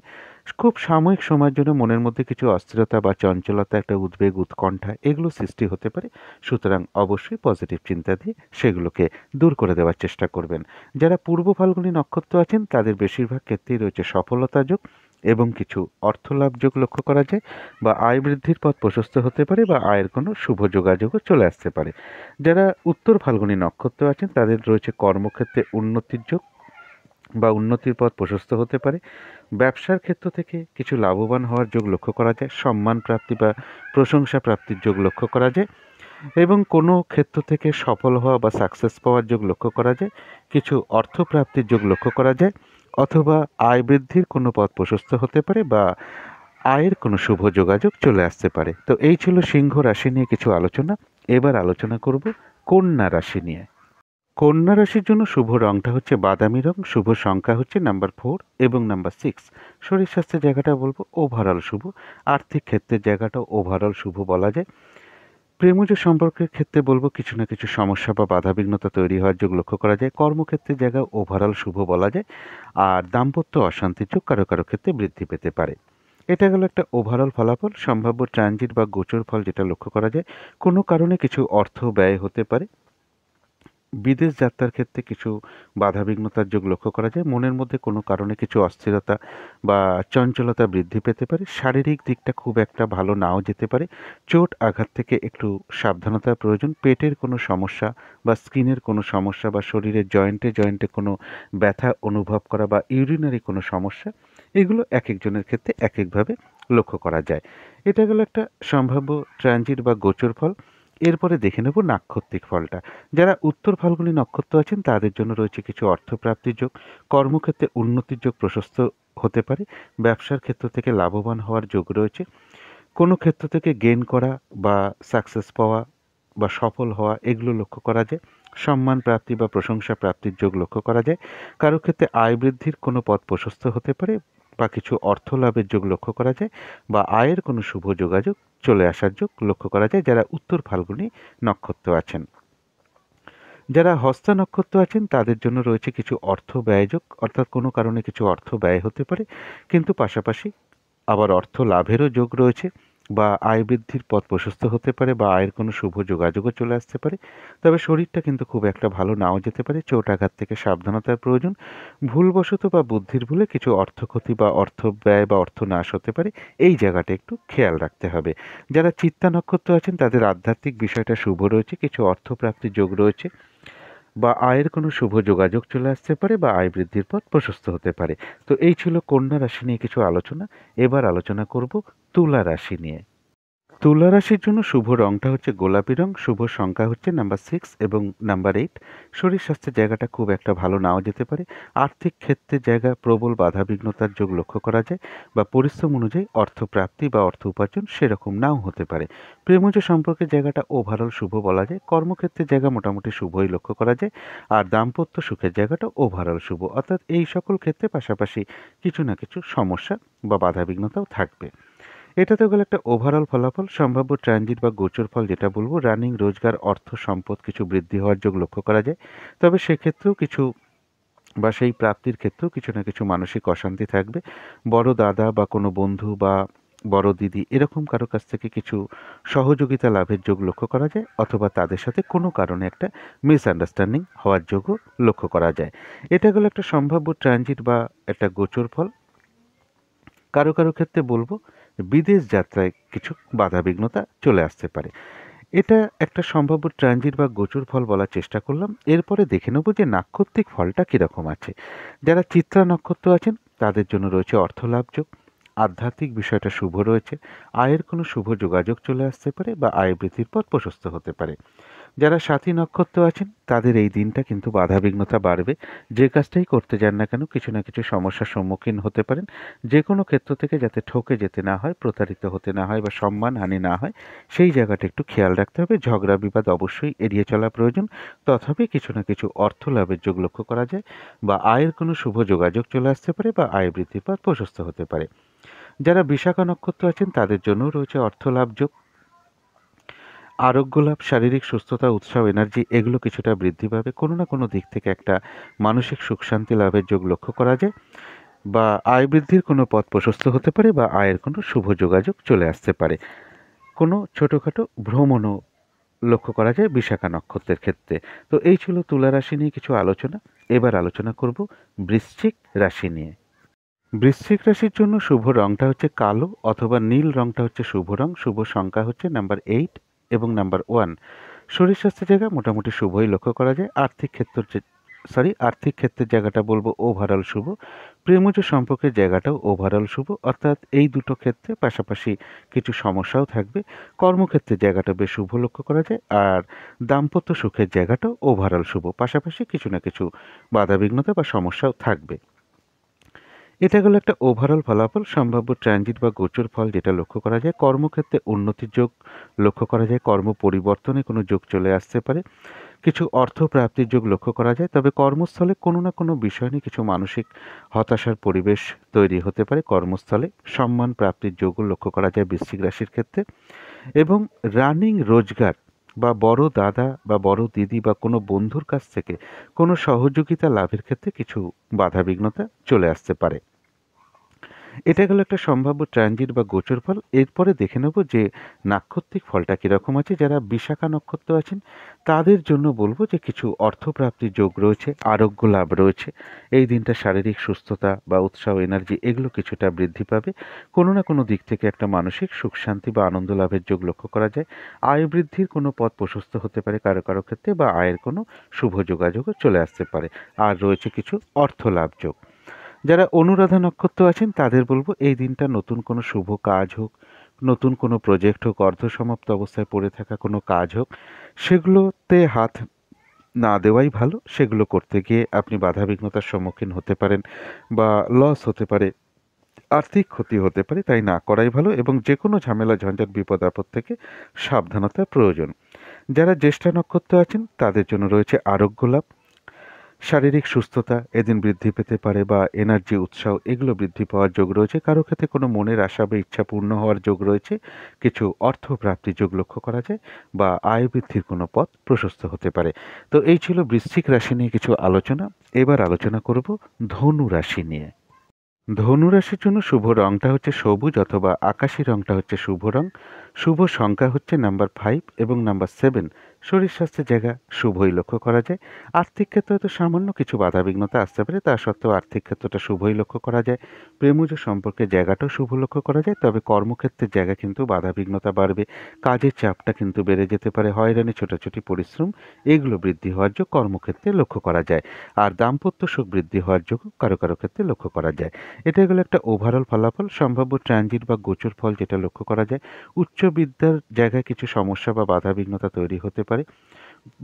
খুব সাময়িক সময়ের জন্য মনের মধ্যে কিছু অস্থিরতা বা চঞ্চলতা, একটা উদ্বেগ, উৎকণ্ঠা এগুলো সৃষ্টি হতে পারে। সুতরাং অবশ্যই পজিটিভ চিন্তা দিয়ে সেগুলোকে দূর করে দেওয়ার চেষ্টা করবেন। যারা পূর্ব ফাল্গুনী নক্ষত্র আছেন তাদের বেশিরভাগ ক্ষেত্রেই রয়েছে সফলতা যোগ এবং কিছু অর্থলাভ যোগ লক্ষ্য করা যায়, বা আয় বৃদ্ধির পথ প্রশস্ত হতে পারে, বা আয়ের কোনো শুভ যোগাযোগও চলে আসতে পারে। যারা উত্তর ফাল্গুনী নক্ষত্র আছেন তাদের রয়েছে কর্মক্ষেত্রে উন্নতির যোগ বা উন্নতির পথ প্রশস্ত হতে পারে। ব্যবসার ক্ষেত্র থেকে কিছু লাভবান হওয়ার যোগ লক্ষ্য করা যায়। সম্মান প্রাপ্তি বা প্রশংসা প্রাপ্তির যোগ লক্ষ্য করা যায়। এবং কোনো ক্ষেত্র থেকে সফল হওয়া বা সাকসেস পাওয়ার যোগ লক্ষ্য করা যায়। কিছু অর্থপ্রাপ্তির যোগ লক্ষ্য করা যায়, অথবা আয় বৃদ্ধির কোনো পথ প্রশস্ত হতে পারে, বা আয়ের কোনো শুভ যোগাযোগ চলে আসতে পারে। তো এই ছিল সিংহ রাশি নিয়ে কিছু আলোচনা। এবার আলোচনা করব কন্যা রাশি নিয়ে। কন্যা রাশির জন্য শুভ রংটা হচ্ছে বাদামি রং। শুভ সংখ্যা হচ্ছে নাম্বার 4 এবং নাম্বার 6। শরীর স্বাস্থ্যের জায়গাটা বলবো ওভারঅল শুভ। আর্থিক ক্ষেত্রের জায়গাটা ওভারঅল শুভ বলা যায়। প্রেমজ সম্পর্কের ক্ষেত্রে বলবো কিছু না কিছু সমস্যা বা বাধাবিঘ্নতা তৈরি হওয়ার যোগ লক্ষ্য করা যায়। কর্মক্ষেত্রের জায়গা ওভারঅল শুভ বলা যায়। আর দাম্পত্য অশান্তির যোগ কারো কারো ক্ষেত্রে বৃদ্ধি পেতে পারে। এটা গেল একটা ওভারঅল ফলাফল। সম্ভাব্য ট্রানজিট বা গোচর ফল যেটা লক্ষ্য করা যায়, কোনো কারণে কিছু অর্থ ব্যয় হতে পারে। বিদেশ যাত্রার ক্ষেত্রে কিছু বাধাবিঘ্নতার যোগ লক্ষ্য করা যায়। মনের মধ্যে কোনো কারণে কিছু অস্থিরতা বা চঞ্চলতা বৃদ্ধি পেতে পারে। শারীরিক দিকটা খুব একটা ভালো নাও যেতে পারে। চোট আঘাত থেকে একটু সাবধানতার প্রয়োজন। পেটের কোনো সমস্যা বা স্কিনের কোনো সমস্যা বা শরীরের জয়েন্টে কোনো ব্যথা অনুভব করা বা ইউরিনারি কোনো সমস্যা, এগুলো একেকজনের ক্ষেত্রে একেকভাবে লক্ষ্য করা যায়। এটা গেল একটা সম্ভাব্য ট্রানজিট বা গোচর ফল। এরপরে দেখে নেব নাক্ষত্রিক ফলটা। যারা উত্তর ফাল্গুনী নক্ষত্র আছেন তাদের জন্য রয়েছে কিছু অর্থপ্রাপ্তির যোগ, কর্মক্ষেত্রে উন্নতির যোগ প্রশস্ত হতে পারে, ব্যবসার ক্ষেত্র থেকে লাভবান হওয়ার যোগ রয়েছে, কোনো ক্ষেত্র থেকে গেইন করা বা সাকসেস পাওয়া বা সফল হওয়া এগুলো লক্ষ্য করা যায়, সম্মান প্রাপ্তি বা প্রশংসা প্রাপ্তির যোগ লক্ষ্য করা যায়, কারো ক্ষেত্রে আয় বৃদ্ধির কোনো পথ প্রশস্ত হতে পারে বা কিছু অর্থ লাভের যোগ লক্ষ্য করা যায় বা আয়ের কোনো শুভ যোগাযোগ চলে আসার যোগ লক্ষ্য করা যায় যারা উত্তর ফাল্গুনী নক্ষত্র আছেন। যারা হস্তা নক্ষত্র আছেন তাদের জন্য রয়েছে কিছু অর্থ ব্যয়যোগ, অর্থাৎ কোনো কারণে কিছু অর্থ ব্যয় হতে পারে, কিন্তু পাশাপাশি আবার অর্থ লাভেরও যোগ রয়েছে বা আয় বৃদ্ধির পথ প্রশস্ত হতে পারে বা আয়ের কোনো শুভ যোগাযোগও চলে আসতে পারে। তবে শরীরটা কিন্তু খুব একটা ভালো নাও যেতে পারে। চোট আঘাত থেকে সাবধানতার প্রয়োজন। ভুলবশত বা বুদ্ধির ভুলে কিছু অর্থ ক্ষতি বা অর্থ ব্যয় বা অর্থ নাশ হতে পারে। এই জায়গাটা একটু খেয়াল রাখতে হবে। যারা চিত্তা নক্ষত্র আছেন তাদের আধ্যাত্মিক বিষয়টা শুভ রয়েছে, কিছু অর্থ প্রাপ্তির যোগ রয়েছে বা আয়ের কোনো শুভ যোগাযোগ চলে আসতে পারে বা আয় বৃদ্ধির পথ প্রশস্ত হতে পারে। তো এই ছিল কন্যা রাশি নিয়ে কিছু আলোচনা। এবার আলোচনা করব তুলা রাশি নিয়ে। তুলা রাশির জন্য শুভ রংটা হচ্ছে গোলাপি রং, শুভ সংখ্যা হচ্ছে নাম্বার 6 এবং নাম্বার 8। শরীর স্বাস্থ্যের জায়গাটা খুব একটা ভালো নাও যেতে পারে। আর্থিক ক্ষেত্রের জায়গা প্রবল বাধাবিঘ্নতার যোগ লক্ষ্য করা যায় বা পরিশ্রম অনুযায়ী অর্থপ্রাপ্তি বা অর্থ উপার্জন সেরকম নাও হতে পারে। প্রেমজ সম্পর্কের জায়গাটা ওভারঅল শুভ বলা যায়। কর্মক্ষেত্রের জায়গা মোটামুটি শুভই লক্ষ্য করা যায়। আর দাম্পত্য সুখের জায়গাটা ওভারঅল শুভ, অর্থাৎ এই সকল ক্ষেত্রে পাশাপাশি কিছু না কিছু সমস্যা বা বাধাবিঘ্নতাও থাকবে। এটা তো গেল একটা ওভারঅল ফলাফল। সম্ভাব্য ট্রানজিট বা গোচর ফল যেটা বলবো, রানিং রোজগার অর্থ সম্পদ কিছু বৃদ্ধি হওয়ার যোগ লক্ষ্য করা যায়। তবে সেক্ষেত্রেও কিছু বা সেই প্রাপ্তির ক্ষেত্রেও কিছু না কিছু মানসিক অশান্তি থাকবে। বড় দাদা বা কোনো বন্ধু বা বড় দিদি এরকম কারো কাছ থেকে কিছু সহযোগিতা লাভের যোগ লক্ষ্য করা যায়, অথবা তাদের সাথে কোনো কারণে একটা মিসআন্ডারস্ট্যান্ডিং হওয়ার যোগও লক্ষ্য করা যায়। এটা গেল একটা সম্ভাব্য ট্রানজিট বা একটা গোচর ফল। কারো কারো ক্ষেত্রে বলবো বিদেশ যাত্রায় কিছু বাধাবিঘ্নতা চলে আসতে পারে। এটা একটা সম্ভাব্য ট্রানজিট বা গোচর ফল বলার চেষ্টা করলাম। এরপরে দেখে নেব যে নাক্ষত্রিক ফলটা কীরকম আছে। যারা চিত্রা নক্ষত্র আছেন তাদের জন্য রয়েছে অর্থলাভ যোগ, আধ্যাত্মিক বিষয়টা শুভ রয়েছে, আয়ের কোনো শুভ যোগাযোগ চলে আসতে পারে বা আয় বৃদ্ধির পথ প্রশস্ত হতে পারে। যারা সাথী নক্ষত্র আছেন তাদের এই দিনটা কিন্তু বাধাবিঘ্নতা বাড়বে। যে কাজটাই করতে যান না কেন কিছু না কিছু সমস্যার সম্মুখীন হতে পারেন। যে কোনো ক্ষেত্র থেকে যাতে ঠকে যেতে না হয়, প্রতারিত হতে না হয় বা সম্মানহানি না হয়, সেই জায়গাটা একটু খেয়াল রাখতে হবে। ঝগড়া বিবাদ অবশ্যই এড়িয়ে চলা প্রয়োজন। তথাপি কিছু না কিছু অর্থ লাভের যোগ লক্ষ্য করা যায় বা আয়ের কোনো শুভ যোগাযোগ চলে আসতে পারে বা আয় বৃদ্ধির পথ প্রশস্ত হতে পারে। যারা বিশাখা নক্ষত্র আছেন তাদের জন্যও রয়েছে অর্থ লাভ যোগ, আরোগ্য লাভ, শারীরিক সুস্থতা, উৎসাহ, এনার্জি এগুলো কিছুটা বৃদ্ধি পাবে। কোনো না কোনো দিক থেকে একটা মানসিক সুখ শান্তি লাভের যোগ লক্ষ্য করা যায় বা আয় বৃদ্ধির কোনো পথ প্রশস্ত হতে পারে বা আয়ের কোনো শুভ যোগাযোগ চলে আসতে পারে। কোনো ছোটোখাটো ভ্রমণও লক্ষ্য করা যায় বিশাখা নক্ষত্রের ক্ষেত্রে। তো এই ছিল তুলা রাশি নিয়ে কিছু আলোচনা। এবার আলোচনা করব বৃশ্চিক রাশি নিয়ে। বৃশ্চিক রাশির জন্য শুভ রংটা হচ্ছে কালো অথবা নীল রংটা হচ্ছে শুভ রং। শুভ সংখ্যা হচ্ছে নাম্বার 8 এবং নাম্বার 1। শরীর স্বাস্থ্যের জায়গা মোটামুটি শুভই লক্ষ্য করা যায়। আর্থিক ক্ষেত্রের জায়গাটা বলবো ওভারঅল শুভ। প্রেমজ সম্পর্কের জায়গাটাও ওভারঅল শুভ, অর্থাৎ এই দুটো ক্ষেত্রে পাশাপাশি কিছু সমস্যাও থাকবে। কর্মক্ষেত্রের জায়গাটা বেশ শুভ লক্ষ্য করা যায়। আর দাম্পত্য সুখের জায়গাটাও ওভারঅল শুভ, পাশাপাশি কিছু না কিছু বাধাবিঘ্নতা বা সমস্যাও থাকবে। এটা গেল একটা ওভারঅল ফলাফল। সম্ভাব্য ট্রানজিট বা গোচর ফল যেটা লক্ষ্য করা যায়, কর্মক্ষেত্রে উন্নতির যোগ লক্ষ্য করা যায়, কর্ম পরিবর্তনে কোনো যোগ চলে আসতে পারে, কিছু অর্থ প্রাপ্তির যোগ লক্ষ্য করা যায়। তবে কর্মস্থলে কোনো না কোনো বিষয় নিয়ে কিছু মানসিক হতাশার পরিবেশ তৈরি হতে পারে। কর্মস্থলে সম্মান প্রাপ্তির যোগও লক্ষ্য করা যায় বৃশ্চিক রাশির ক্ষেত্রে। এবং রানিং রোজগার বা বড় দাদা বা বড় দিদি বা কোনো বন্ধুর কাছ থেকে কোনো সহযোগিতা লাভের ক্ষেত্রে কিছু বাধাবিঘ্নতা চলে আসতে পারে। এটা গেল একটা সম্ভাব্য ট্রানজিট বা গোচর ফল। এরপরে দেখে নেব যে নাক্ষত্রিক ফলটা কিরকম আছে। যারা বিশাখা নক্ষত্র আছেন তাদের জন্য বলবো যে কিছু অর্থপ্রাপ্তির যোগ রয়েছে, আরোগ্য লাভ রয়েছে। এই দিনটা শারীরিক সুস্থতা বা উৎসাহ, এনার্জি এগুলো কিছুটা বৃদ্ধি পাবে। কোনো না কোনো দিক থেকে একটা মানসিক সুখ শান্তি বা আনন্দ লাভের যোগ লক্ষ্য করা যায়। আয় বৃদ্ধির কোনো পথ প্রশস্ত হতে পারে কারো কারো ক্ষেত্রে, বা আয়ের কোনো শুভ যোগাযোগও চলে আসতে পারে। আর রয়েছে কিছু অর্থ লাভ যোগ। যারা অনুরাধা নক্ষত্র আছেন তাদের বলবো এই দিনটা নতুন কোনো শুভ কাজ হোক, নতুন কোনো প্রজেক্ট হোক, অর্ধসমাপ্ত অবস্থায় পড়ে থাকা কোনো কাজ হোক, সেগুলোতে হাত না দেওয়াই ভালো। সেগুলো করতে গিয়ে আপনি বাধাবিঘ্নতার সম্মুখীন হতে পারেন বা লস হতে পারে, আর্থিক ক্ষতি হতে পারে, তাই না করাই ভালো। এবং যে কোনো ঝামেলা ঝঞ্ঝাট বিপদ আপদ থেকে সাবধানতার প্রয়োজন। যারা জ্যেষ্ঠা নক্ষত্র আছেন তাদের জন্য রয়েছে আরোগ্য লাভ, শারীরিক সুস্থতা এদিন বৃদ্ধি পেতে পারে, বা এনার্জি উৎসাহ এগুলো বৃদ্ধি পাওয়ার যোগ রয়েছে। কারো ক্ষেত্রে কোনো মনের আশা বা ইচ্ছা পূর্ণ হওয়ার যোগ রয়েছে। কিছু অর্থ প্রাপ্তির যোগ লক্ষ্য করা যায়, বা আয় বৃদ্ধির কোনো পথ প্রশস্ত হতে পারে। তো এই ছিল বৃশ্চিক রাশি নিয়ে কিছু আলোচনা। এবার আলোচনা করব ধনু রাশি নিয়ে। ধনু রাশির জন্য শুভ রংটা হচ্ছে সবুজ অথবা আকাশি রংটা হচ্ছে শুভ রং। শুভ সংখ্যা হচ্ছে নাম্বার 5 এবং নাম্বার 7। শরীর স্বাস্থ্যের জায়গা শুভই লক্ষ্য করা যায়। আর্থিক ক্ষেত্রে হয়তো সামান্য কিছু বাধাবিঘ্নতা আসতে পারে, তা সত্ত্বেও আর্থিক ক্ষেত্রটা শুভই লক্ষ্য করা যায়। প্রেমজ সম্পর্কের জায়গাটাও শুভ লক্ষ্য করা যায়, তবে কর্মক্ষেত্রের জায়গা কিন্তু বাধাবিঘ্নতা বাড়বে। কাজের চাপটা কিন্তু বেড়ে যেতে পারে, হয়রানি ছোটাছুটি পরিশ্রম এগুলো বৃদ্ধি হওয়ার যোগ কর্মক্ষেত্রে লক্ষ্য করা যায়। আর দাম্পত্য সুখ বৃদ্ধি হওয়ার যোগ কারো কারো ক্ষেত্রে লক্ষ্য করা যায়। এটা গেল একটা ওভারঅল ফলাফল। সম্ভাব্য ট্রানজিট বা গোচর ফল যেটা লক্ষ্য করা যায়, উচ্চ বিদ্যার জায়গায় কিছু সমস্যা বা বাধাবিঘ্নতা তৈরি হতে পারে।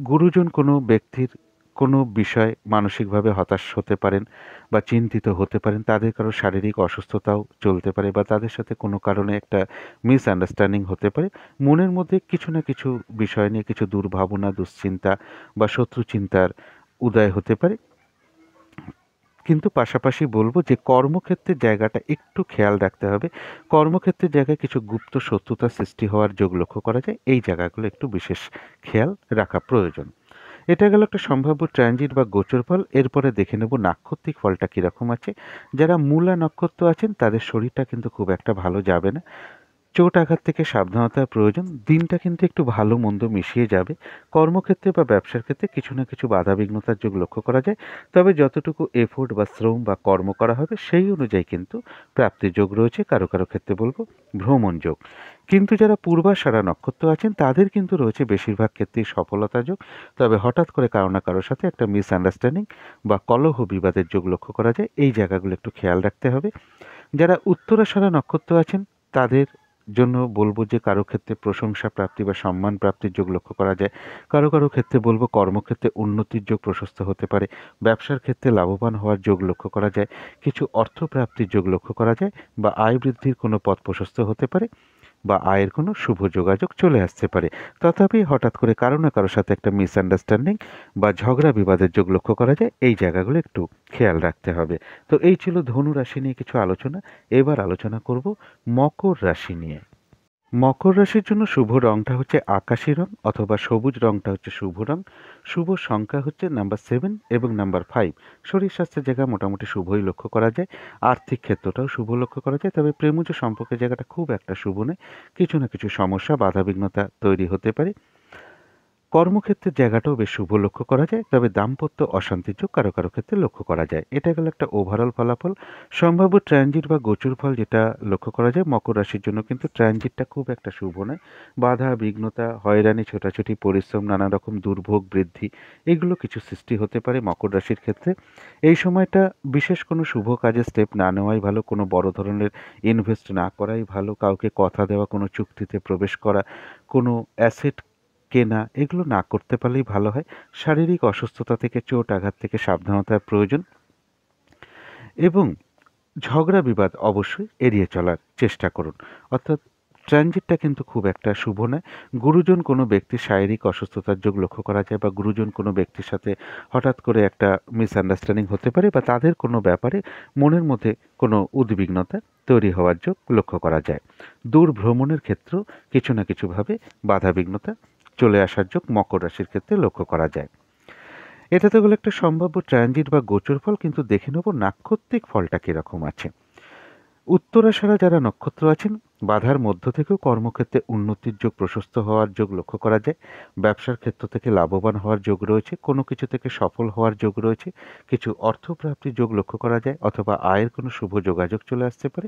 গুরুজন কোনো ব্যক্তির কোনো বিষয় মানসিকভাবে হতাশ হতে পারেন বা চিন্তিত হতে পারেন। তাদের কারো শারীরিক অসুস্থতাও চলতে পারে, বা তাদের সাথে কোনো কারণে একটা মিসআন্ডারস্ট্যান্ডিং হতে পারে। মনের মধ্যে কিছু না কিছু বিষয় নিয়ে কিছু দুর্ভাবনা, দুশ্চিন্তা বা শত্রু চিন্তার উদয় হতে পারে। কিন্তু পাশাপাশি বলব যে কর্মক্ষেত্রের জায়গাটা একটু খেয়াল রাখতে হবে। কর্মক্ষেত্রের জায়গায় কিছু গুপ্ত শত্রুতা সৃষ্টি হওয়ার যোগ লক্ষ্য করা যায়। এই জায়গাগুলো একটু বিশেষ খেয়াল রাখা প্রয়োজন। এটা গেল একটা সম্ভাব্য ট্রানজিট বা গোচর ফল। এরপরে দেখে নেব নাক্ষত্রিক ফলটা কীরকম আছে। যারা মূলা নক্ষত্র আছেন তাদের শরীরটা কিন্তু খুব একটা ভালো যাবে না। চোট আঘাত থেকে সাবধানতার প্রয়োজন। দিনটা কিন্তু একটু ভালো মন্দ মিশিয়ে যাবে। কর্মক্ষেত্রে বা ব্যবসার ক্ষেত্রে কিছু না কিছু বাধাবিঘ্নতার যোগ লক্ষ্য করা যায়। তবে যতটুকু এফোর্ট বা শ্রম বা কর্ম করা হবে সেই অনুযায়ী কিন্তু প্রাপ্তির যোগ রয়েছে। কারো কারো ক্ষেত্রে বলবো ভ্রমণ যোগ। কিন্তু যারা পূর্বাষাঢ়া নক্ষত্র আছেন তাদের কিন্তু রয়েছে বেশিরভাগ ক্ষেত্রেই সফলতা যোগ। তবে হঠাৎ করে কারো না কারোর সাথে একটা মিসআন্ডারস্ট্যান্ডিং বা কলহ বিবাদের যোগ লক্ষ্য করা যায়। এই জায়গাগুলো একটু খেয়াল রাখতে হবে। যারা উত্তরাষাঢ়া নক্ষত্র আছেন তাদের জন্য বলব যে কারো ক্ষেত্রে প্রশংসা প্রাপ্তি বা সম্মান প্রাপ্তির যোগ লক্ষ্য করা যায়। কারো কারো ক্ষেত্রে বলবো কর্মক্ষেত্রে উন্নতির যোগ প্রশস্ত হতে পারে। ব্যবসার ক্ষেত্রে লাভবান হওয়ার যোগ লক্ষ্য করা যায়। কিছু অর্থ প্রাপ্তির যোগ লক্ষ্য করা যায়, বা আয় বৃদ্ধির কোনো পথ প্রশস্ত হতে পারে, বা আয়ের কোনো শুভ যোগাযোগ চলে আসতে পারে। তথাপি হঠাৎ করে কারো না কারোর সাথে একটা মিসআন্ডারস্ট্যান্ডিং বা ঝগড়া বিবাদের যোগ লক্ষ্য করা যায়। এই জায়গাগুলো একটু খেয়াল রাখতে হবে। তো এই ছিল ধনু রাশি নিয়ে কিছু আলোচনা। এবার আলোচনা করব মকর রাশি নিয়ে। মকর রাশির জন্য শুভ রংটা হচ্ছে আকাশি রং অথবা সবুজ রংটা হচ্ছে শুভ রং। শুভ সংখ্যা হচ্ছে নাম্বার 7 এবং নাম্বার 5। শরীর স্বাস্থ্যের জায়গা মোটামুটি শুভই লক্ষ্য করা যায়। আর্থিক ক্ষেত্রটাও শুভ লক্ষ্য করা যায়, তবে প্রেমজ সম্পর্কের জায়গাটা খুব একটা শুভ নয়। কিছু না কিছু সমস্যা বাধাবিঘ্নতা তৈরি হতে পারে। কর্মক্ষেত্রের জায়গাটাও বেশ শুভ লক্ষ্য করা যায়, তবে দাম্পত্য অশান্তির যোগ কারো কারো ক্ষেত্রে লক্ষ্য করা যায়। এটা গেল একটা ওভারঅল ফলাফল। সম্ভাব্য ট্রানজিট বা গোচর ফল যেটা লক্ষ্য করা যায় মকর রাশির জন্য, কিন্তু ট্রানজিটটা খুব একটা শুভ নয়। বাধা বিঘ্নতা, হয়রানি ছোটাছুটি পরিশ্রম, নানা রকম দুর্ভোগ বৃদ্ধি এগুলো কিছু সৃষ্টি হতে পারে মকর রাশির ক্ষেত্রে। এই সময়টা বিশেষ কোনো শুভ কাজে স্টেপ না নেওয়াই ভালো। কোনো বড় ধরনের ইনভেস্ট না করাই ভালো। কাউকে কথা দেওয়া, কোনো চুক্তিতে প্রবেশ করা, কোনো অ্যাসেট কেনা এগুলো না করতে পারলেই ভালো হয়। শারীরিক অসুস্থতা থেকে, চোট আঘাত থেকে সাবধানতার প্রয়োজন, এবং ঝগড়া বিবাদ অবশ্যই এড়িয়ে চলার চেষ্টা করুন। অর্থাৎ ট্রানজিটটা কিন্তু খুব একটা শুভ নয়। গুরুজন কোনো ব্যক্তির শারীরিক অসুস্থতার যোগ লক্ষ্য করা যায়, বা গুরুজন কোনো ব্যক্তির সাথে হঠাৎ করে একটা মিসআন্ডারস্ট্যান্ডিং হতে পারে, বা তাদের কোনো ব্যাপারে মনের মধ্যে কোনো উদ্বিগ্নতা তৈরি হওয়ার যোগ লক্ষ্য করা যায়। দূর ভ্রমণের ক্ষেত্রেও কিছু না কিছুভাবে বাধাবিঘ্নতা চলে আসার যোগ মকর রাশির ক্ষেত্রে লক্ষ্য করা যায়। এটা তো গেলো একটা সম্ভাব্য ট্রানজিট বা গোচর ফল, কিন্তু দেখে নেব নাক্ষত্রিক ফলটা কীরকম আছে। উত্তরাষাঢ়া যারা নক্ষত্র আছেন, বাধার মধ্য থেকেও কর্মক্ষেত্রে উন্নতির যোগ, প্রশস্ত হওয়ার যোগ লক্ষ্য করা যায়। ব্যবসার ক্ষেত্র থেকে লাভবান হওয়ার যোগ রয়েছে, কোনো কিছু থেকে সফল হওয়ার যোগ রয়েছে, কিছু অর্থপ্রাপ্তির যোগ লক্ষ্য করা যায়, অথবা আয়ের কোনো শুভ যোগাযোগ চলে আসতে পারে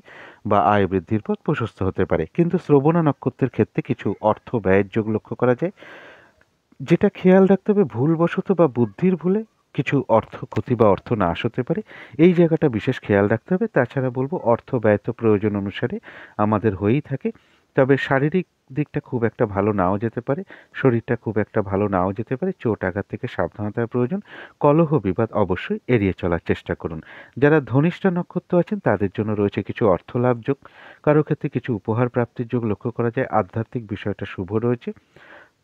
বা আয় বৃদ্ধির পথ প্রশস্ত হতে পারে। কিন্তু শ্রবণা নক্ষত্রের ক্ষেত্রে কিছু অর্থ ব্যয়ের যোগ লক্ষ্য করা যায়, যেটা খেয়াল রাখতে হবে ভুলবশত বা বুদ্ধির ভুলে কিছু অর্থ ক্ষতি বা অর্থ নাশ হতে পারে। এই জায়গাটা বিশেষ খেয়াল রাখতে হবে। তাছাড়া বলবো অর্থ ব্যয় তো প্রয়োজন অনুসারে আমাদের হয়েই থাকে, তবে শারীরিক দিকটা খুব একটা ভালো নাও যেতে পারে, শরীরটা খুব একটা ভালো নাও যেতে পারে। চোট আঘাত থেকে সাবধানতার প্রয়োজন। কলহ বিবাদ অবশ্যই এড়িয়ে চলার চেষ্টা করুন। যারা ধনিষ্ঠা নক্ষত্র আছেন তাদের জন্য রয়েছে কিছু অর্থ লাভ যোগ, কারো ক্ষেত্রে কিছু উপহার প্রাপ্তির যোগ লক্ষ্য করা যায়। আধ্যাত্মিক বিষয়টা শুভ রয়েছে,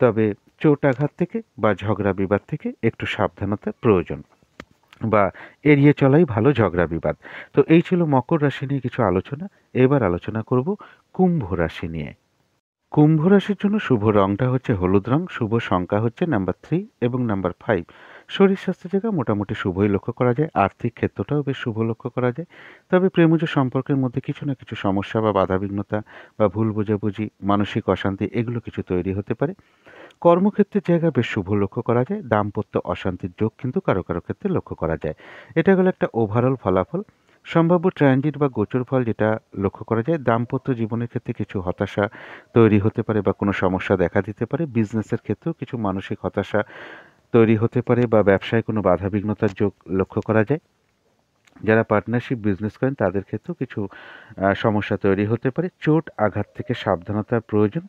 তবে চোট আঘাত থেকে বা ঝগড়া বিবাদ থেকে একটু সাবধানতার প্রয়োজন, বা এড়িয়ে চলাই ভালো ঝগড়া বিবাদ। তো এই ছিল মকর রাশি নিয়ে কিছু আলোচনা। এবার আলোচনা করব কুম্ভ রাশি নিয়ে। কুম্ভ রাশির জন্য শুভ রংটা হচ্ছে হলুদ রং, শুভ সংখ্যা হচ্ছে নাম্বার 3 এবং নাম্বার 5। শরীর স্বাস্থ্য জায়গা মোটামুটি শুভই লক্ষ্য করা যায়, আর্থিক ক্ষেত্রটাও বেশ শুভ লক্ষ্য করা যায়। তবে প্রেমজ সম্পর্কের মধ্যে কিছু না কিছু সমস্যা বা বাধাবিঘ্নতা বা ভুল বোঝাবুঝি, মানসিক অশান্তি এগুলো কিছু তৈরি হতে পারে। কর্মক্ষেত্রের জায়গা বেশ শুভ লক্ষ্য করা যায়, দাম্পত্য অশান্তির যোগ কিন্তু কারো কারো ক্ষেত্রে লক্ষ্য করা যায়। এটা হলো একটা ওভারঅল ফলাফল। সম্ভাব্য ট্রানজিট বা গোচর ফল যেটা লক্ষ্য করা যায়, দাম্পত্য জীবনের ক্ষেত্রে কিছু হতাশা তৈরি হতে পারে বা কোনো সমস্যা দেখা দিতে পারে। বিজনেসের ক্ষেত্রেও কিছু মানসিক হতাশা তৈরি হতে পারে বা ব্যবসায় কোনো বাধাবিঘ্নতার যোগ লক্ষ্য করা যায়। যারা পার্টনারশিপ বিজনেস করেন তাদের ক্ষেত্রেও কিছু সমস্যা তৈরি হতে পারে। চোট আঘাত থেকে সাবধানতার প্রয়োজন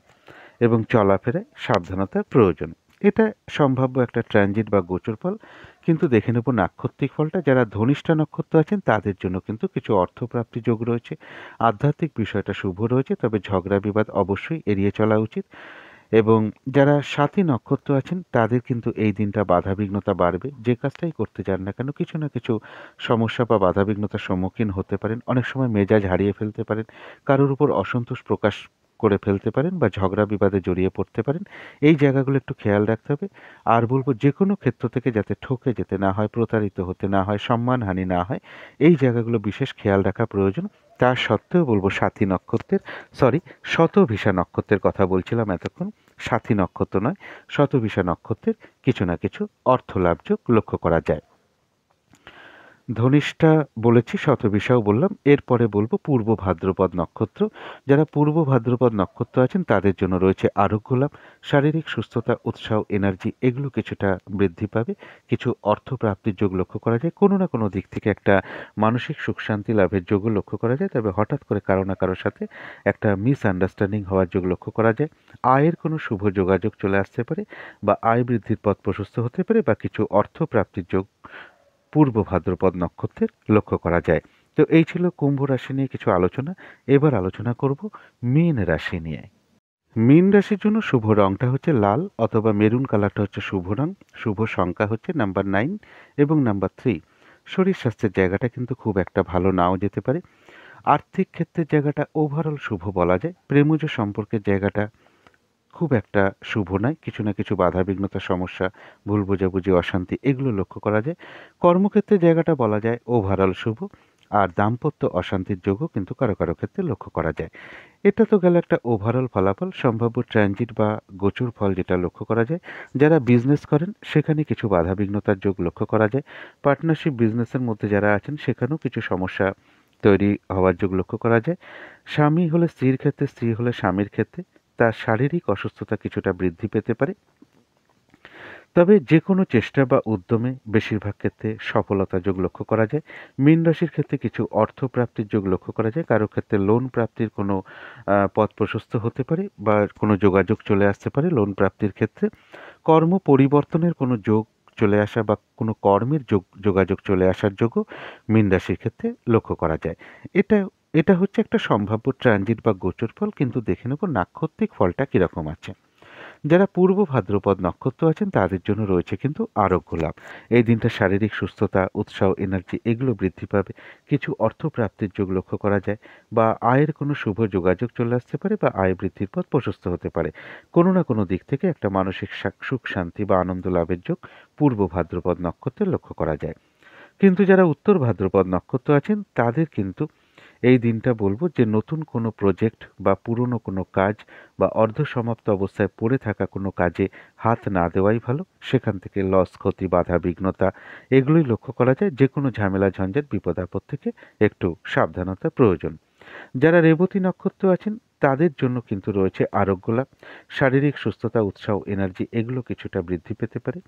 এবং চলাফেরায় সাবধানতার প্রয়োজন। এটা সম্ভাব্য একটা ট্রানজিট বা গোচর ফল। কিন্তু দেখে নেব নাক্ষত্রিক ফলটা। যারা ধনিষ্ঠা নক্ষত্র আছেন তাদের জন্য কিন্তু কিছু অর্থপ্রাপ্তি যোগ রয়েছে, আধ্যাত্মিক বিষয়টা শুভ রয়েছে, তবে ঝগড়া বিবাদ অবশ্যই এড়িয়ে চলা উচিত। এবং যারা সাথী নক্ষত্র আছেন তাদের কিন্তু এই দিনটা বাধাবিঘ্নতা বাড়বে। যে কাজটাই করতে যান না কেন কিছু না কিছু সমস্যা বা বাধাবিঘ্নতার সম্মুখীন হতে পারেন। অনেক সময় মেজাজ হারিয়ে ফেলতে পারেন, কারোর উপর অসন্তোষ প্রকাশ করে ফেলতে পারেন বা ঝগড়া বিবাদে জড়িয়ে পড়তে পারেন। এই জায়গাগুলো একটু খেয়াল রাখতে হবে। আর বলবো যে কোনো ক্ষেত্র থেকে যাতে ঠকে যেতে না হয়, প্রতারিত হতে না হয়, সম্মানহানি না হয়, এই জায়গাগুলো বিশেষ খেয়াল রাখা প্রয়োজন। তা সত্ত্বেও বলবো সাথী নক্ষত্রের, সরি, শতভিষা নক্ষত্রের কথা বলছিলাম এতক্ষণ, সাথী নক্ষত্র নয়, শতভিষা নক্ষত্রের কিছু না কিছু অর্থ লাভযোগ লক্ষ্য করা যায়। ধনিষ্ঠা বলেছি, শতভিষাও বললাম। এরপরে বলবো পূর্ব ভাদ্রপদ নক্ষত্র। যারা পূর্ব ভাদ্রপদ নক্ষত্র আছেন তাদের জন্য রয়েছে আরোগ্য লাভ, শারীরিক সুস্থতা, উৎসাহ, এনার্জি এগুলো কিছুটা বৃদ্ধি পাবে। কিছু অর্থ প্রাপ্তির যোগ লক্ষ্য করা যায়, কোনো না কোনো দিক থেকে একটা মানসিক সুখ শান্তি লাভের যোগও লক্ষ্য করা যায়। তবে হঠাৎ করে কারো না কারোর সাথে একটা মিসআন্ডারস্ট্যান্ডিং হওয়ার যোগ লক্ষ্য করা যায়। আয়ের কোনো শুভ যোগাযোগ চলে আসতে পারে বা আয় বৃদ্ধির পথ প্রশস্ত হতে পারে বা কিছু অর্থ প্রাপ্তির যোগ পূর্ব ভাদ্রপদ নক্ষত্রের লক্ষ্য করা যায়। তো এই ছিল কুম্ভ রাশি নিয়ে কিছু আলোচনা। এবার আলোচনা করব মীন রাশি নিয়ে। মীন রাশির জন্য শুভ রংটা হচ্ছে লাল অথবা মেরুন কালারটা হচ্ছে শুভ রং। শুভ সংখ্যা হচ্ছে নাম্বার 9 এবং নাম্বার 3। শরীর স্বাস্থ্যের জায়গাটা কিন্তু খুব একটা ভালো নাও যেতে পারে। আর্থিক ক্ষেত্রের জায়গাটা ওভারঅল শুভ বলা যায়। প্রেমজ সম্পর্কের জায়গাটা খুব একটা শুভ নয়, কিছু না কিছু বাধাবিঘ্নতার সমস্যা, ভুল বোঝাবুঝি, অশান্তি এগুলো লক্ষ্য করা যায়। কর্মক্ষেত্রে জায়গাটা বলা যায় ওভারঅল শুভ। আর দাম্পত্য অশান্তির যোগও কিন্তু কারো কারো ক্ষেত্রে লক্ষ্য করা যায়। এটা তো গেল একটা ওভারঅল ফলাফল। সম্ভাব্য ট্রানজিট বা গোচর ফল যেটা লক্ষ্য করা যায়, যারা বিজনেস করেন সেখানে কিছু বাধাবিঘ্নতার যোগ লক্ষ্য করা যায়। পার্টনারশিপ বিজনেসের মধ্যে যারা আছেন সেখানেও কিছু সমস্যা তৈরি হওয়ার যোগ লক্ষ্য করা যায়। স্বামী হলে স্ত্রীর ক্ষেত্রে, স্ত্রী হলে স্বামীর ক্ষেত্রে তার শারীরিক অসুস্থতা কিছুটা বৃদ্ধি পেতে পারে। তবে যে কোনো চেষ্টা বা উদ্যমে বেশিরভাগ ক্ষেত্রে সফলতা যোগ লক্ষ্য করা যায়। মীন রাশির ক্ষেত্রে কিছু অর্থ প্রাপ্তির যোগ লক্ষ্য করা যায়, কারো ক্ষেত্রে লোন প্রাপ্তির কোনো পথ প্রশস্ত হতে পারে বা কোনো যোগাযোগ চলে আসতে পারে লোন প্রাপ্তির ক্ষেত্রে। কর্ম পরিবর্তনের কোনো যোগ চলে আসা বা কোনো কর্মের যোগাযোগ চলে আসার যোগও মীন রাশির ক্ষেত্রে লক্ষ্য করা যায়। এটা এটা হচ্ছে একটা সম্ভাব্য ট্রানজিট বা গোচর ফল। কিন্তু দেখে নেব নাক্ষত্রিক ফলটা কীরকম আছে। যারা পূর্ব ভাদ্রপদ নক্ষত্র আছেন তাদের জন্য রয়েছে কিন্তু আরোগ্য লাভ। এই দিনটা শারীরিক সুস্থতা, উৎসাহ, এনার্জি এগুলো বৃদ্ধি পাবে। কিছু অর্থ প্রাপ্তির যোগ লক্ষ্য করা যায় বা আয়ের কোনো শুভ যোগাযোগ চলে আসতে পারে বা আয় বৃদ্ধির পথ প্রশস্ত হতে পারে। কোনো না কোনো দিক থেকে একটা মানসিক সুখ শান্তি বা আনন্দ লাভের যোগ পূর্ব ভাদ্রপদ নক্ষত্রে লক্ষ্য করা যায়। কিন্তু যারা উত্তর ভাদ্রপদ নক্ষত্র আছেন তাদের কিন্তু এই দিনটা বলবো যে নতুন কোনো প্রজেক্ট বা পুরনো কোনো কাজ বা অর্ধসমাপ্ত অবস্থায় পড়ে থাকা কোনো কাজে হাত না দেওয়াই ভালো। সেখান থেকে লস, ক্ষতি, বাধা, বিঘ্নতা এগুলোই লক্ষ্য করা যায়। যে কোনো ঝামেলা, ঝঞ্ঝাট, বিপদ আপদ থেকে একটু সাবধানতা প্রয়োজন। যারা রেবতী নক্ষত্র আছেন তাদের জন্য কিন্তু রয়েছে আরোগ্য লাভ, শারীরিক সুস্থতা, উৎসাহ, এনার্জি এগুলো কিছুটা বৃদ্ধি পেতে পারে।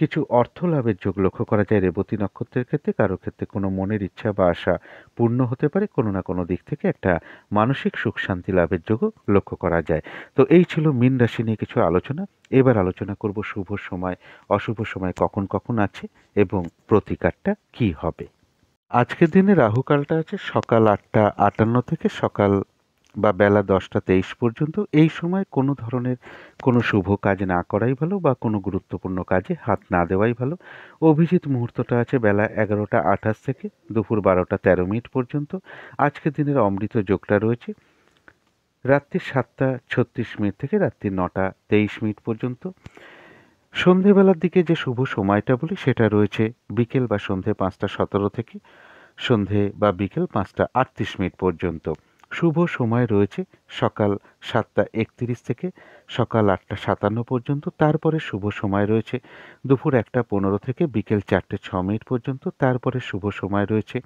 কিছু অর্থ লাভের যোগ লক্ষ্য করা যায় রেবতী নক্ষত্রের ক্ষেত্রে। কারো ক্ষেত্রে কোনো মনের ইচ্ছা বা আশা পূর্ণ হতে পারে। কোনো না কোনো দিক থেকে একটা মানসিক সুখ শান্তি লাভের যোগও লক্ষ্য করা যায়। তো এই ছিল মীন রাশি নিয়ে কিছু আলোচনা। এবার আলোচনা করব শুভ সময়, অশুভ সময় কখন কখন আছে এবং প্রতিকারটা কি হবে। আজকের দিনে রাহুকালটা আছে সকাল ৮টা ৫৮ থেকে সকাল বা বেলা ১০টা ২৩ পর্যন্ত। এই সময় কোনো ধরনের কোনো শুভ কাজ না করাই ভালো বা কোনো গুরুত্বপূর্ণ কাজে হাত না দেওয়াই ভালো। অভিজিৎ মুহূর্তটা আছে বেলা ১১টা ২৮ থেকে দুপুর ১২টা ১৩ পর্যন্ত। আজকের দিনের অমৃত যোগটা রয়েছে রাত্রি ৭টা ৩৬ থেকে রাত্রি ৯টা ২৩ পর্যন্ত। সন্ধেবেলার দিকে যে শুভ সময়টা বলি সেটা রয়েছে বিকেল বা সন্ধে ৫টা ১৭ থেকে সন্ধে বা বিকেল ৫টা ৩৮ পর্যন্ত। শুভ সময় রয়েছে সকাল ৭টা ৩১ থেকে সকাল ৮টা ৫৭ পর্যন্ত। তারপরে শুভ সময় রয়েছে দুপুর ১টা ১৫ থেকে বিকেল ৪টে ৬ পর্যন্ত। তারপরে শুভ সময় রয়েছে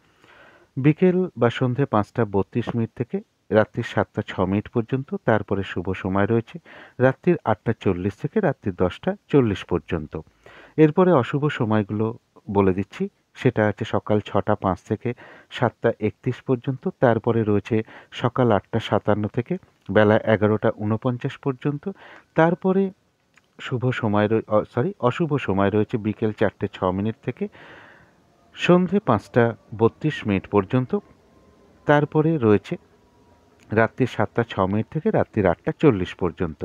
বিকেল বা সন্ধে ৫টা ৩২ থেকে রাত্রির ৭টা ৬ পর্যন্ত। তারপরে শুভ সময় রয়েছে রাত্রির ৮টা ৪০ থেকে রাত্রির ১০টা ৪০ পর্যন্ত। এরপরে অশুভ সময়গুলো বলে দিচ্ছি। সেটা আছে সকাল ৬টা ৫ থেকে ৭টা ৩১ পর্যন্ত। তারপরে রয়েছে সকাল ৮টা ৫৭ থেকে বেলা ১১টা ৪৯ পর্যন্ত। তারপরে শুভ সময় অশুভ সময় রয়েছে বিকেল ৪টে ৬ থেকে সন্ধে ৫টা ৩২ পর্যন্ত। তারপরে রয়েছে রাত্রি ৭টা ৬ থেকে রাত্রির ৮টা ৪০ পর্যন্ত।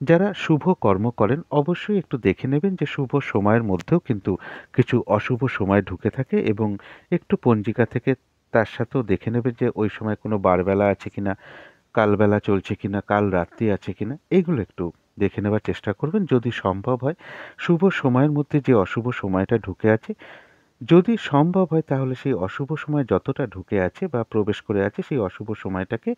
যারা শুভ কর্ম করেন অবশ্যই একটু দেখে নেবেন যে শুভ সময়ের মধ্যেও কিন্তু কিছু অশুভ সময় ঢুকে থাকে এবং একটু পঞ্জিকা থেকে তার সাথেও দেখে নেবেন যে ওই সময় কোনো বারবেলা আছে কিনা, কালবেলা চলছে কিনা, কাল রাত্রি আছে কিনা, এগুলো একটু দেখে নেওয়ার চেষ্টা করবেন। যদি সম্ভব হয় শুভ সময়ের মধ্যে যে অশুভ সময়টা ঢুকে আছে, যদি সম্ভব হয় তাহলে সেই অশুভ সময় যতটা ঢুকে আছে বা প্রবেশ করে আছে সেই অশুভ সময়টাকে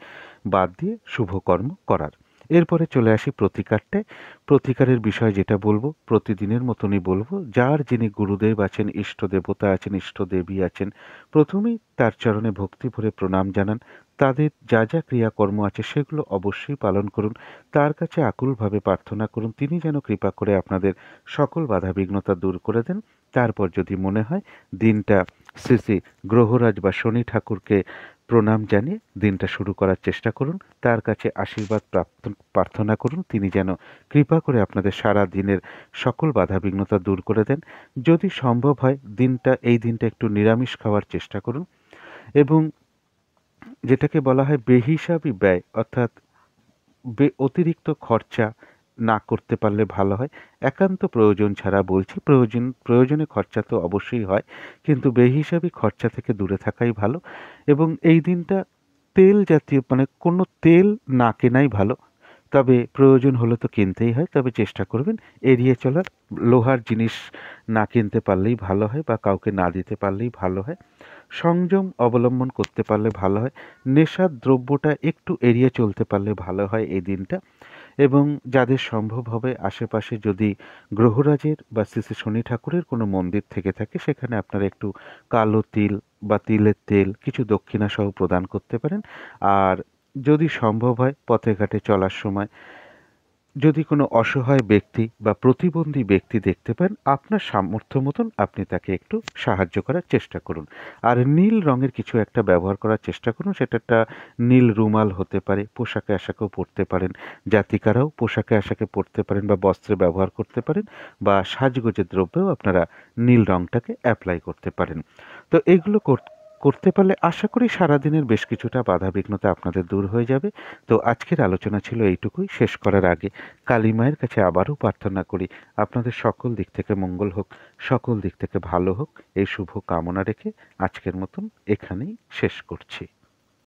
বাদ দিয়ে শুভ কর্ম করার। এরপরে চলে আসি প্রতিকারটায়। প্রতিকারের বিষয় যেটা বলবো প্রতিদিনের মতনই বলবো। যার যিনি গুরুদেব আছেন, ইষ্ট দেবতা আছেন, ইষ্ট দেবী আছেন, প্রথমেই তার চরণে ভক্তি ভরে প্রণাম জানান। তাদের যা যা ক্রিয়াকর্ম আছে সেগুলো অবশ্যই পালন করুন। তার কাছে আকুলভাবে প্রার্থনা করুন তিনি যেন কৃপা করে আপনাদের সকল বাধা বিঘ্নতা দূর করে দেন। তারপর যদি মনে হয় দিনটা শ্রী শ্রী গ্রহরাজ বা শনি ঠাকুরকে প্রণাম জানিয়ে দিনটা শুরু করার চেষ্টা করুন। তার কাছে আশীর্বাদ প্রার্থনা করুন তিনি যেন কৃপা করে আপনাদের সারা দিনের সকল বাধা বিঘ্নতা দূর করে দেন। যদি সম্ভব হয় এই দিনটা একটু নিরামিষ খাওয়ার চেষ্টা করুন এবং যেটাকে বলা হয় বেহিসাবি ব্যয় অর্থাৎ অতিরিক্ত খরচা না করতে পারলে ভালো হয়। একান্ত প্রয়োজন ছাড়া বলছি, প্রয়োজনে খরচা তো অবশ্যই হয়, কিন্তু বেহিসাবি খরচা থেকে দূরে থাকাই ভালো। এবং এই দিনটা তেল জাতীয় মানে কোনো তেল না কেনাই ভালো। তবে প্রয়োজন হলে তো কিনতেই হয়, তবে চেষ্টা করবেন এড়িয়ে চলার। লোহার জিনিস না কিনতে পারলেই ভালো হয় বা কাউকে না দিতে পারলেই ভালো হয়। সংযম অবলম্বন করতে পারলে ভালো হয়। নেশার দ্রব্যটা একটু এড়িয়ে চলতে পারলে ভালো হয় এই দিনটা। এবং যাদের সম্ভব হবে আশেপাশে যদি গ্রহরাজের বা শ্রী শ্রী শনি ঠাকুরের কোনো মন্দির থেকে থাকে সেখানে আপনারা একটু কালো তিল বা তিলের তেল কিছু দক্ষিণা সহ প্রদান করতে পারেন। আর যদি সম্ভব হয় পথে ঘাটে চলার সময় যদি কোনো অসহায় ব্যক্তি বা প্রতিবন্ধী ব্যক্তি দেখতে পান আপনার সামর্থ্য মতন আপনি তাকে একটু সাহায্য করার চেষ্টা করুন। আর নীল রঙের কিছু একটা ব্যবহার করার চেষ্টা করুন। সেটা একটা নীল রুমাল হতে পারে, পোশাকে আশাকেও পরতে পারেন, জাতিকারাও পোশাকে আশাকে পরতে পারেন বা বস্ত্রে ব্যবহার করতে পারেন, বা সাজগোজের দ্রব্যেও আপনারা নীল রঙটাকে অ্যাপ্লাই করতে পারেন। তো এগুলো করতে পারলে আশা করি সারাদিনের বেশ কিছুটা বাধা বিঘ্নতা আপনাদের দূর হয়ে যাবে। তো আজকের আলোচনা ছিল এইটুকুই। শেষ করার আগে কালী মায়ের কাছে আবারও প্রার্থনা করি আপনাদের সকল দিক থেকে মঙ্গল হোক, সকল দিক থেকে ভালো হোক, এই শুভ কামনা রেখে আজকের মতন এখানেই শেষ করছি।